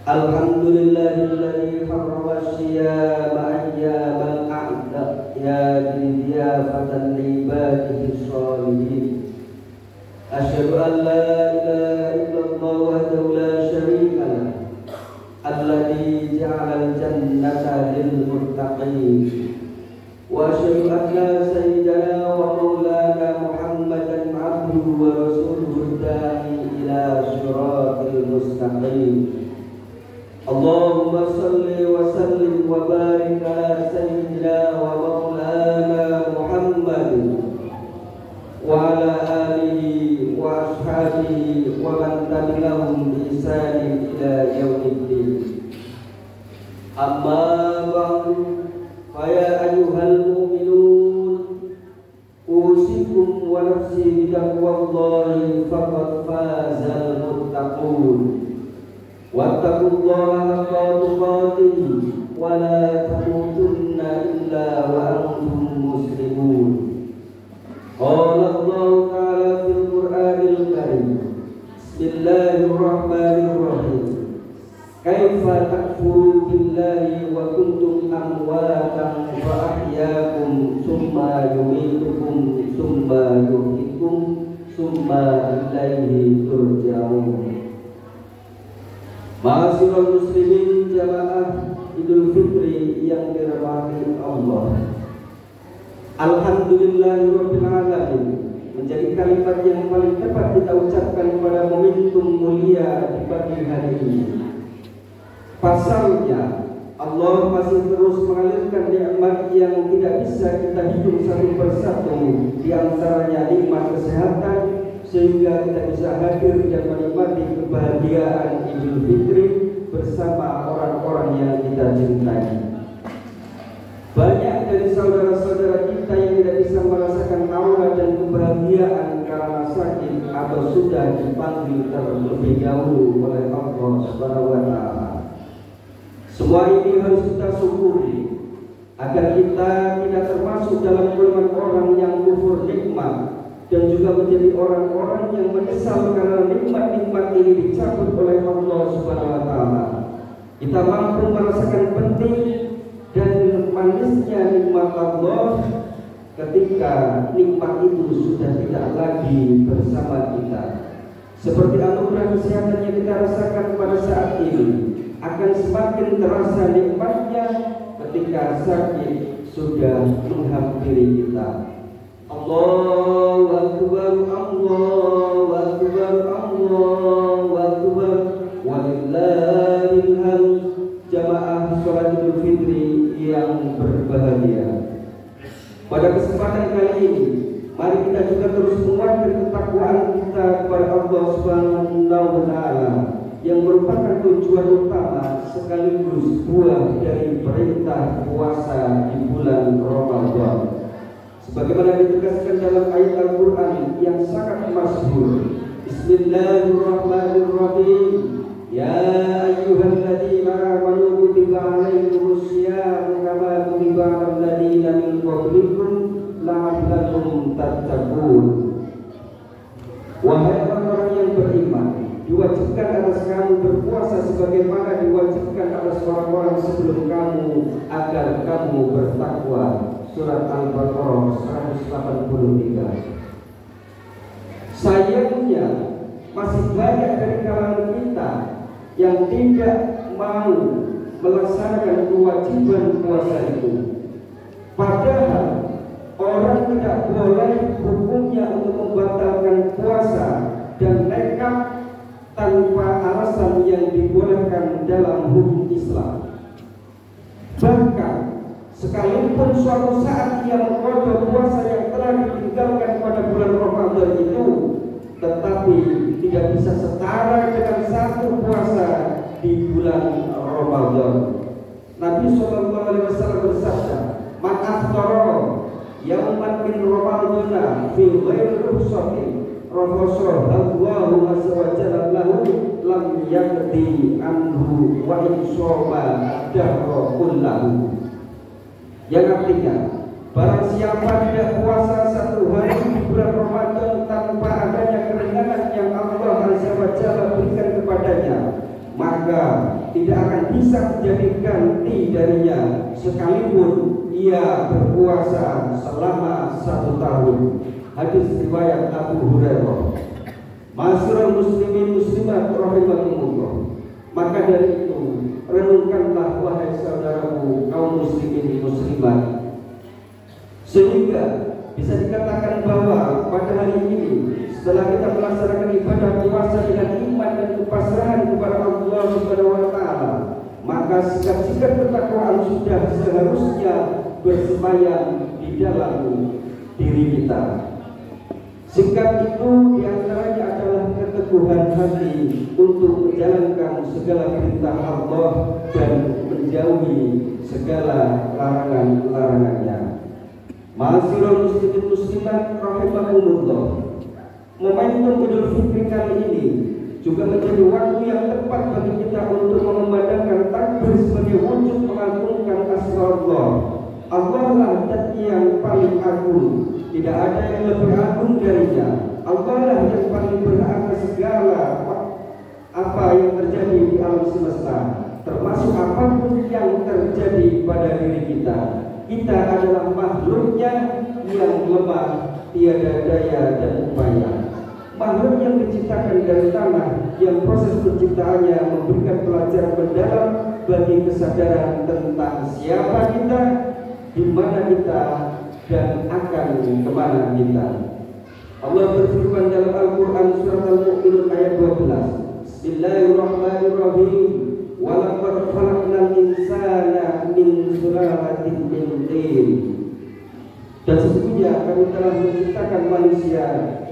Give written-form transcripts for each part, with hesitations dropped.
Alhamdulillahilladzi harrama syiyama ayyamal a'da diyafatan li ibadihi sholihin. Asyhadu an la ilaha illallah wahdahu la syarika lah alladzi ja'alal jannata lil muttaqin. Wa asyhadu anna sayyidana wa maulana Muhammadan abduhu wa rasuluhu da'i ila shiratil mustaqim. Allahumma salli wa sallim wa barik ala sayyidina wa maulana Muhammadin wa ala alihi wa ashabihi wa man tabi'ahum bi ihsanin ila yaumiddin. Amma ba'du, fa ya ayyuhal mu'minun, usikum wa nafsi bi taqwallahi faqad fazal muttaqun. Wattaqullaha haqqa tuqatih wa la tamutunna illa wa antum muslimun. Qala Allah ta'ala fil Qur'anil Karim, Bismillahirrahmanirrahim. Kaifa takfuruna billahi wa kuntum amwatan fa ahyaakum tsumma yumitukum tsumma yuhyikum tsumma ilaihi turja'un. Ma'asyiral muslimin jamaah Idul Fitri yang dirahmati Allah, Alhamdulillahirabbil alamin menjadi kalimat yang paling tepat kita ucapkan pada momentum mulia di pagi hari ini. Pasalnya Allah masih terus mengalirkan nikmat yang tidak bisa kita hitung satu persatu, di antaranya nikmat kesehatan, sehingga kita bisa hadir dan menikmati kebahagiaan Idul Fitri bersama orang-orang yang kita cintai. Banyak dari saudara-saudara kita yang tidak bisa merasakan aura dan kebahagiaan karena sakit atau sudah dipanggil terlebih dahulu oleh Allah Subhanahu wa Ta'ala. Semua ini harus kita syukuri agar kita tidak termasuk dalam golongan orang yang kufur nikmat dan juga menjadi orang-orang yang menyesal karena nikmat-nikmat ini dicabut oleh Allah Subhanahu wa Ta'ala. Kita mampu merasakan penting dan manisnya nikmat Allah ketika nikmat itu sudah tidak lagi bersama kita. Seperti anugerah kesehatan yang kita rasakan pada saat ini akan semakin terasa nikmatnya ketika sakit sudah menghampiri kita. Allahu Akbar, Allahu Akbar, Allahu Akbar, walillahil hamd. Jamaah sholat Idul Fitri yang berbahagia, pada kesempatan kali ini mari kita juga terus menguatkan ketakwaan kita kepada Allah Subhanahu wa Ta'ala yang merupakan tujuan utama sekaligus buah dari perintah puasa di bulan Ramadan. Sebagaimana ditegaskan dalam ayat Al-Quran yang sangat masyhur, Bismillahirrahmanirrahim. Ya ayyuhalladzina amanu kutiba alaikumus syiam kama kutiba alal ladzina min qablikum la'allakum tattaqun. Wahai orang-orang yang beriman, diwajibkan atas kamu berpuasa sebagaimana diwajibkan atas orang-orang sebelum kamu agar kamu bertakwa. Surat Al-Baqarah 183. Sayangnya masih banyak dari kalangan kita yang tidak mau melaksanakan kewajiban puasa itu. Padahal orang tidak boleh hukumnya untuk membatalkan puasa dan nekat tanpa alasan yang dibolehkan dalam hukum Islam. Bahkan sekalipun suatu saat ia mengkodok puasa yang telah ditinggalkan pada bulan Ramadan itu, tetapi tidak bisa setara dengan satu puasa di bulan Ramadan. Nabi SAW bersabda, "Man aftara yauman min Ramadana fi ghairi rukhsatin rafasahu Allahu azza wa jalla lahu lam yaqdi anhu wa in shoma dahra kullahu." Yang artinya, barang siapa tidak puasa satu hari di bulan Ramadan tanpa adanya keringanan yang Allah azza wa jalla berikan kepadanya, maka tidak akan bisa menjadi ganti darinya sekalipun ia berpuasa selama 1 tahun. Hadis riwayat Abu Hurairah. Ma'asyiral muslimin muslimat rahimakumullah. Maka dari itu, renungkanlah wahai saudaraku kaum muslimin muslimat, sehingga bisa dikatakan bahwa pada hari ini setelah kita melaksanakan ibadah puasa dengan iman dan kepasrahan kepada Allah Subhanahu wa taala, maka sikap-sikap ketakwaan sudah seharusnya bersemayam di dalam diri kita. Sikap itu diantaranya adalah keteguhan hati untuk menjalankan segala perintah Allah dan menjauhi segala larangan-larangannya. Ma'asyiral muslimin muslimat rahimakumullah. Momentum Idul Fitri kali ini juga menjadi waktu yang tepat bagi kita untuk mengumandangkan takbir sebagai wujud mengagungkan asma Allah. Allah lah zat yang paling agung, tidak ada yang lebih agung darinya. Allah lah yang paling berhak atas segala apa yang terjadi di alam semesta, termasuk apapun yang terjadi pada diri kita. Kita adalah makhluknya yang lemah, tiada daya dan upaya. Makhluk yang diciptakan dari tanah, yang proses penciptaannya memberikan pelajaran mendalam bagi kesadaran tentang siapa kita, di mana kita, dan akan kemana kita. Allah berfirman dalam Al-Quran surat Al-Mu'minun ayat 12. Bismillahirrahmanirrahim. Walaqad khalaqnal insana min sulalatin min tin. Dan sesungguhnya kami telah menciptakan manusia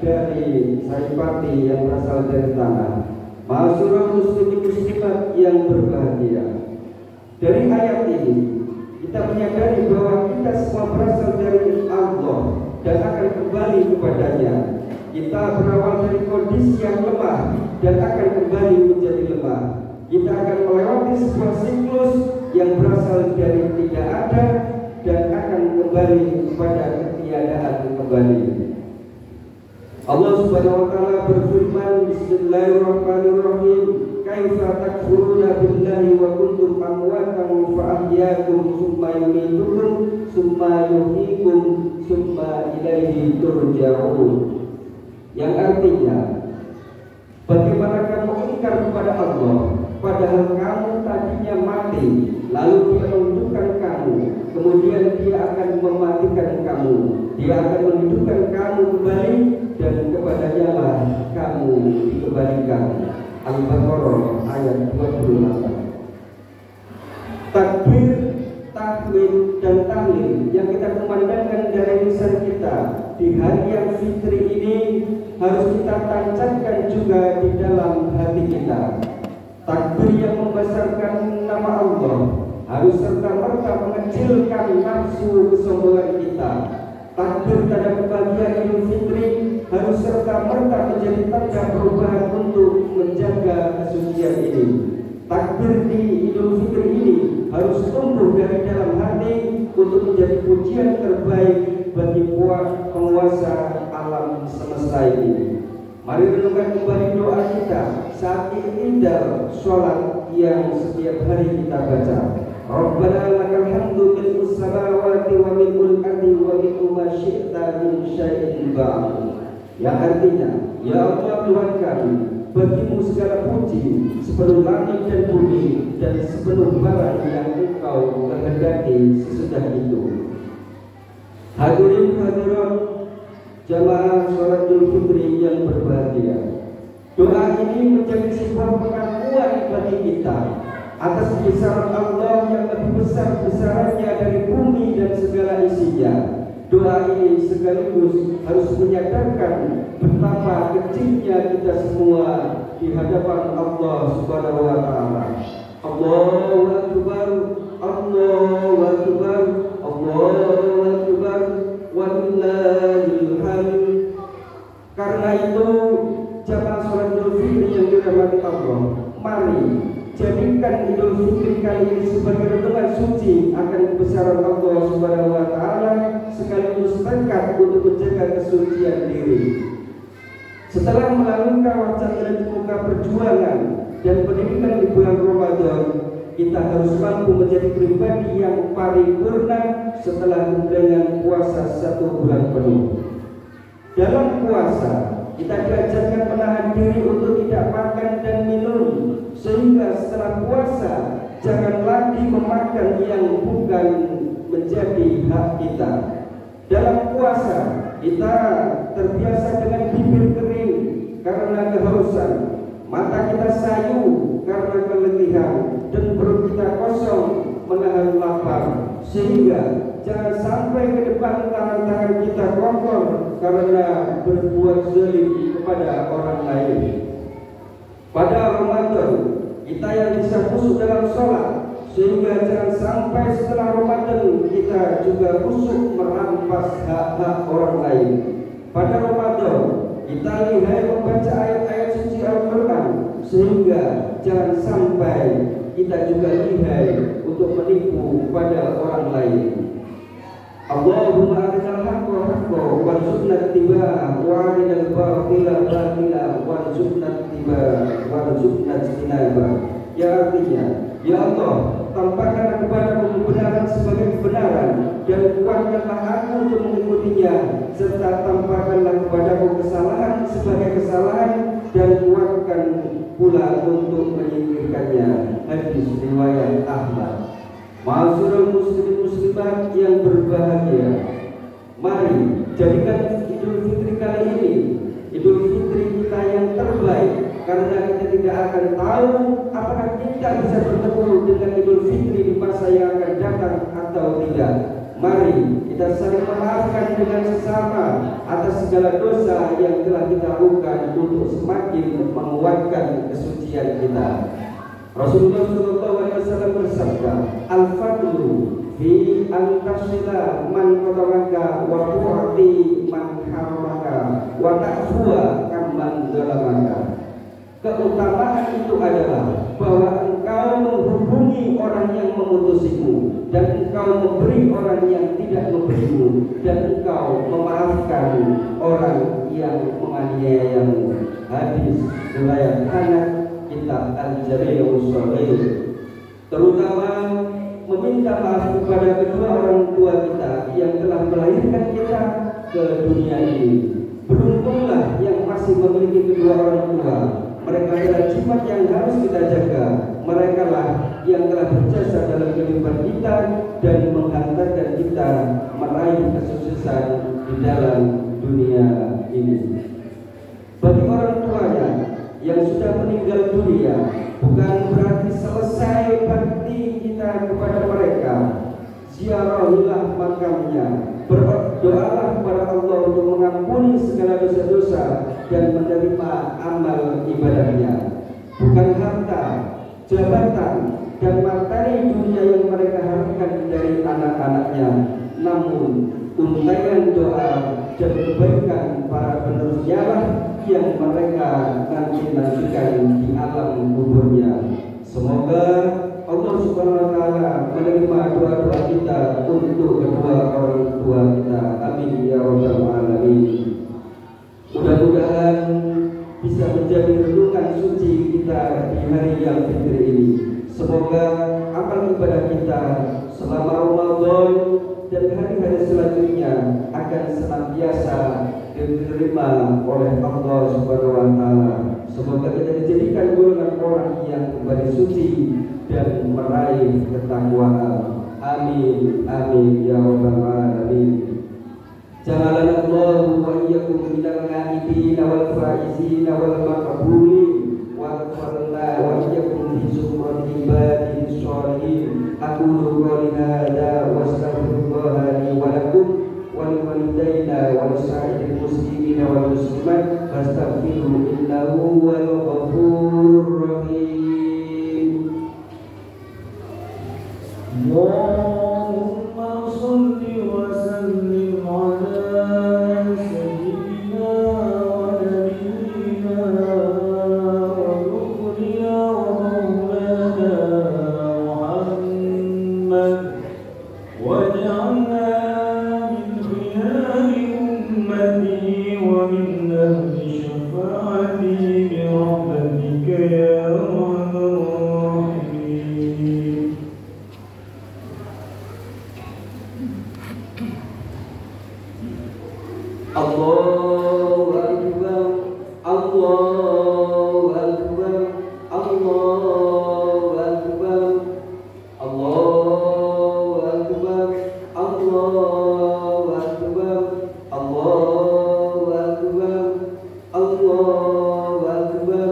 dari saripati yang berasal dari tanah. Ma'asyiral muslimin muslimat yang berbahagia. Dari ayat ini kita menyadari bahwa kita semua berasal dari Allah dan akan kembali kepadanya. Kita berawal dari kondisi yang lemah dan akan kembali menjadi lemah. Kita akan melewati sebuah siklus yang berasal dari tidak ada dan akan kembali kepada ketiadaan kembali. Allah Subhanahu wa taala berfirman, Bismillahirrahmanirrahim. Kaifa takfuruna billahi wa kuntum amwatan fa ahyaakum tsumma yumitukum tsumma yuhyikum tsumma ilaihi turja'un. Yang artinya, bagaimana kamu ingkar kepada Allah padahal kamu tadinya mati, lalu Dia menghidupkan kamu, kemudian Dia akan mematikan kamu, Dia akan menghidupkan kamu kembali, dan kepadanya lah kamu dikembalikan. Al-Baqarah ayat 28. Takbir, tahmid, dan tahlil yang kita kumandangkan dari lisan kita di hari yang fitri ini harus kita tancapkan juga di dalam hati kita. Takbir yang membesarkan nama Allah harus serta-merta mengecilkan nafsu kesombongan kita. Takbir tanda kebahagiaan Idul Fitri harus serta-merta menjadi tanda perubahan untuk menjaga kesucian ini. Takbir di Idul Fitri ini harus tumbuh dari dalam hati untuk menjadi pujian terbaik bagi penguasa alam semesta ini. Mari renungkan kembali doa kita saat iqtidal sholat yang setiap hari kita baca. Rabbana lakal hamdu mil'us samawati wa mil'ul ardi wa mil'u ma syi'ta min syai'in ba'd. Yang artinya, ya Allah Tuhan kami, bagimu segala puji sepenuh langit dan bumi dan sepenuh barang yang Engkau kehendaki sesudah itu. Hadirin hadirat jamaah sholat Idul Fitri yang berbahagia, doa ini menjadi sebuah pengakuan bagi kita atas kebesaran Allah yang lebih besar besarannya dari bumi dan segala isinya. Doa ini sekaligus harus menyadarkan betapa kecilnya kita semua di hadapan Allah Subhanahu wa taala. Allahu akbar, Allahu akbar, Allahu akbar, wallahil hamd. Karena itu jamaah sholat Idul Fitri yang dirahmati Allah, mari jadikan Idul Fitri kali ini sebagai renungan suci akan kebesaran Allah Subhanahu wa taala sekaligus tekad untuk menjaga kesucian diri. Setelah melalui kawah jalan di muka perjuangan dan pendidikan di bulan Ramadan, kita harus mampu menjadi pribadi yang paripurna setelah dengan puasa 1 bulan penuh. Dalam puasa, kita diajarkan menahan diri untuk tidak makan dan minum, sehingga setelah puasa jangan lagi memakan yang bukan menjadi hak kita. Dalam puasa kita terbiasa dengan bibir kering karena kehausan, mata kita sayu karena keletihan, dan perut kita kosong menahan lapar, sehingga jangan sampai ke depan tangan-tangan kita kotor karena berbuat zalim kepada orang lain. Pada Ramadan kita yang bisa khusyuk dalam sholat, sehingga jangan sampai setelah Ramadan kita juga khusyuk merampas hak-hak orang lain. Pada Ramadan kita lihai membaca ayat-ayat suci Al-Quran, sehingga jangan sampai kita juga lihai untuk menipu pada orang lain. Allahumma arinal haqqa haqqa warzuqna ittiba'ah wa arinal batila batila warzuqna ittiba'ah warzuqna ijtinabah. Ya artinya, ya Allah, tampakkanlah kepadaku kebenaran sebagai kebenaran dan kuatkanlah aku untuk mengikutinya, serta tampakkanlah kepadaku kesalahan sebagai kesalahan dan kuatkan pula untuk menyingkirkannya. Hadis riwayat Ahmad. Ma'asyiral muslimin muslimat yang berbahagia, mari jadikan Idul Fitri kali ini Idul Fitri kita yang terbaik, karena kita tidak akan tahu apakah kita bisa bertemu dengan Idul Fitri di masa yang akan datang atau tidak. Mari kita saling memaafkan dengan sesama atas segala dosa yang telah kita lakukan untuk semakin menguatkan kesucian kita. Rasulullah SAW bersabda, Al-Fadlu fi antasila man qatamaka wa tu'ati man haramaka wa ta'fuwa man zalamaka. Keutamaan itu adalah bahwa engkau menghubungi orang yang memutusimu, dan engkau memberi orang yang tidak memberimu, dan engkau memaafkan orang yang menganiayamu. Hadis riwayat Anas kitab Al-Jami' Shaghir. Terutama meminta maaf kepada kedua orang tua kita yang telah melahirkan kita ke dunia ini. Beruntunglah yang masih memiliki kedua orang tua. Mereka adalah jimat yang harus kita jaga. Mereka lah yang telah berjasa dalam kehidupan kita dan menghantarkan kita meraih kesuksesan di dalam dunia ini. Bagi orang tuanya yang sudah meninggal dunia, bukan berarti selesai bakti kita kepada mereka. Ziarahilah makamnya, berdoalah kepada Allah untuk mengampuni segala dosa-dosa dan menerima amal ibadahnya. Bukan harta, jabatan, dan materi dunia yang mereka harapkan dari anak-anaknya, namun untaian doa dan kebaikan para penerusnya lah yang mereka nantikan di alam kuburnya. Semoga Allah Subhanahu wa taala menerima doa-doa kita untuk kedua orang tua kita. Amin ya rabbal alamin. Mudah-mudahan bisa menjadi renungan suci kita di hari yang fitri ini. kepada kita selama Ramadan dan hari-hari selanjutnya akan senantiasa diterima oleh Allah Subhanahu wa taala. Semoga kita dijadikan golongan orang yang kembali suci dan meraih ketakwaan. Amin amin ya rabbal alamin. Ja'alana Allahu wa iyyakum minal ghanimina wal faizina wal maqbulin wa ghfarna wa iyyakum fi zumratil ibadis sholihin. Aqulu qawli hadza wa astaghfirullaha li wa lakum wa lil walidayna wa lisa'iril muslimina wal muslimat fastaghfiruhu innahu huwal ghafurur rahim. Allahumma shalli wa sallim ala sayyidina wa nabiyyina wa nurina wa maulana Muhammad waj'alna min khiyari ummati wa min ahli syafa'ati bi rahmatika ya arhamar rahimin. Allahu Akbar, Allahu Akbar, Allahu Akbar, Allahu Akbar, Allahu Akbar, Allahu Akbar, Allahu Akbar,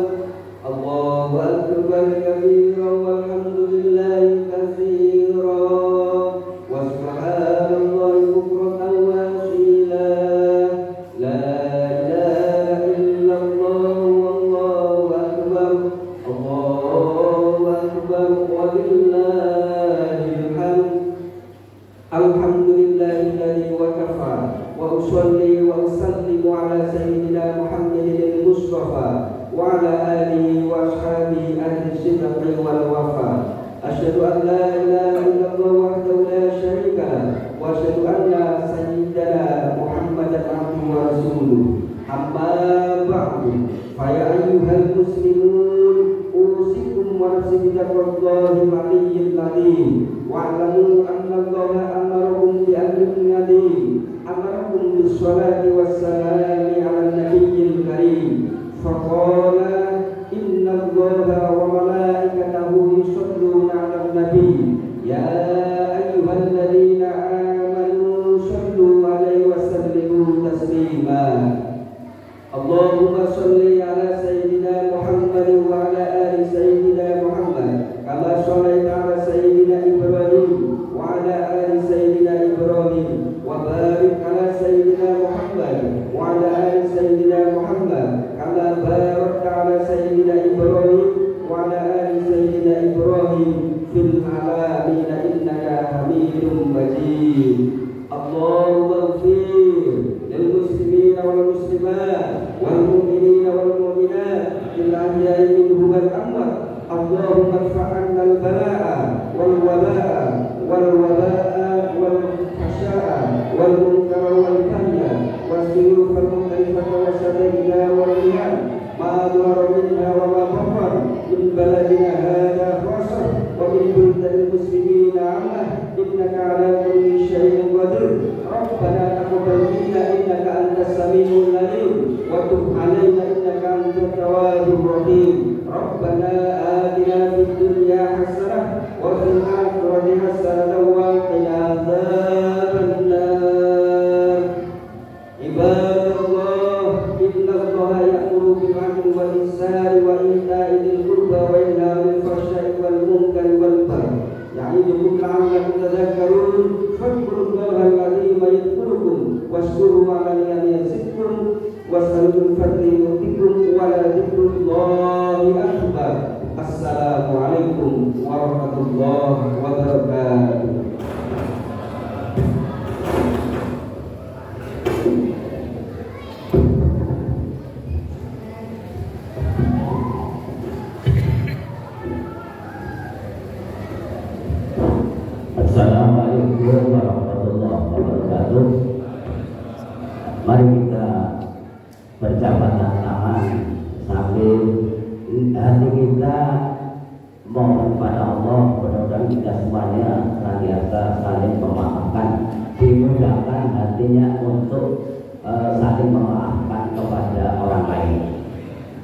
Allahu Akbar kabira walhamdulillahi katsira wa subhanallahi bukratan wa asila. Alhamdulillahilladzi wa kafa wa usalli wa usallimu ala sayyidina Muhammadin al-Mustafa wa ala alihi wa ashabihi ahli sidqi wal wafa. Asyhadu an la ilaha illallah wahdahu la syarika lah wa asyhadu anna sayyidana Muhammadan abduhu wa rasuluh. Amma ba'du, fa ya ayyuhal muslimun usikum wa nafsi bi taqwallahi al-aliyyil azim. Wa'lamu anna Allaha amarakum bi amrin nadim, amarakum bis salati was salami 'ala nabiyyil karim. Faqala inna Allaha wa malaikatahu yusholluna 'alan nabi ya ayyuhalladzina amanu shallu 'alaihi wa sallimu taslima. Allahumma shalli 'ala sayyidina Muhammad wa 'ala ali sayyidina Muhammad kama shallaita 'ala sayyidina Ibrahim wa 'ala ali sayyidina Ibrahim wa barik 'ala sayyidina Muhammad wa 'ala ali sayyidina Muhammad kama barakta 'ala sayyidina Ibrahim wa 'ala ali sayyidina Ibrahim fil 'alamin innaka Hamidum Majid. Allahumma ighfir lil muslimina wal muslimat wal mu'minina wal mu'minat fil ahya'i minhum wal amwat. Allahumma adfa' 'anna al-bala'a wal waba'a wal waba'a wal hasya'a wal munkara wal bahya was-suyuf al-mukhtalifata was-sadaqina wal riyan ma dhahara minha wa ma batan min baladina hadha khassa wa min buldanil muslimina 'ammah innaka 'ala kulli syai'in qadir. Rabbana taqabbal minna innaka antas samiul 'alim wa tub 'alaina innaka antat tawwabur rahim. Rabbana atina fid dunya hasanah wa fil akhirati hasanah wa qina adzabannar. Ibadallah, innallaha ya'muru bil 'adli wal ihsani wa ita'i dzil qurba wa yanha 'anil fahsya'i wal munkari wal baghi ya'idukum la'allakum tadhakkarun. Fadhkurullaha al-'azima yadhkurukum washkuruhu 'ala ni'amihi yazidkum was'aluhu fadli yu'tikum wa la dzikrullahi akbar. Assalamualaikum warahmatullahi wabarakatuh. Assalamualaikum warahmatullahi wabarakatuh. Mari kita berjabatan tangan sambil hati kita mohon kepada Allah, mudah-mudahan kita semuanya senantiasa saling memaafkan, dimudahkan hatinya untuk saling memaafkan kepada orang lain.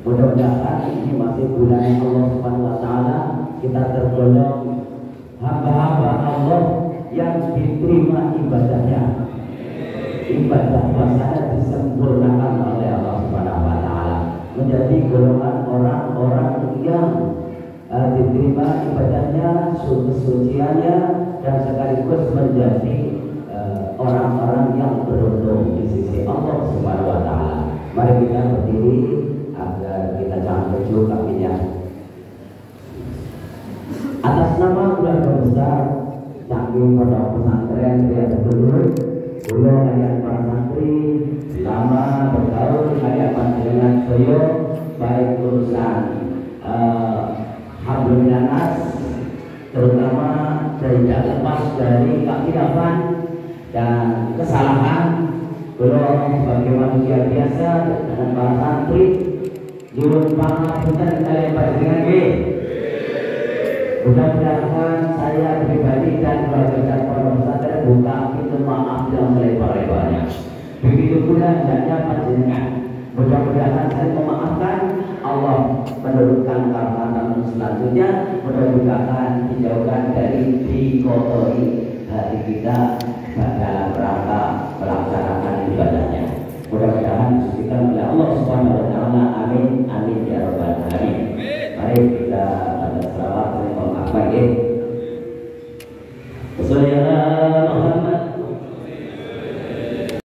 Mudah-mudahan ini masih bulan Allah Subhanahu wa taala, kita tergolong hamba-hamba Allah yang diterima ibadahnya. Ibadah puasanya disempurnakan oleh Allah Subhanahu wa taala, menjadi golongan orang-orang yang diterima ibadahnya, kesuciannya, dan sekaligus menjadi orang-orang yang beruntung di sisi Allah Subhanahu wa taala. Mari kita berdiri agar kita jangan tuju kakinya. Atas nama keluarga besar Canggung Pondok Pesantren Ria Dulur, kula kaliyan para santri selama bergaul kaliyan panjenengan sedaya baik urusan hablum minas, terutama tidak lepas dari kekhilafan dan kesalahan. Kula sebagai manusia biasa dengan para santri nyuwun pangapunten kaliyan panjenengan nggih. Mudah-mudahan saya pribadi dan keluarga besar Pondok Pesantren buka pintu maaf yang melebar-lebarnya. Begitu pula hendaknya panjenengan. Mudah-mudahan saya memaafkan, Allah menurunkan rahmat selanjutnya. Mudah-mudahan dijauhkan dari dikotori hati kita dalam rangka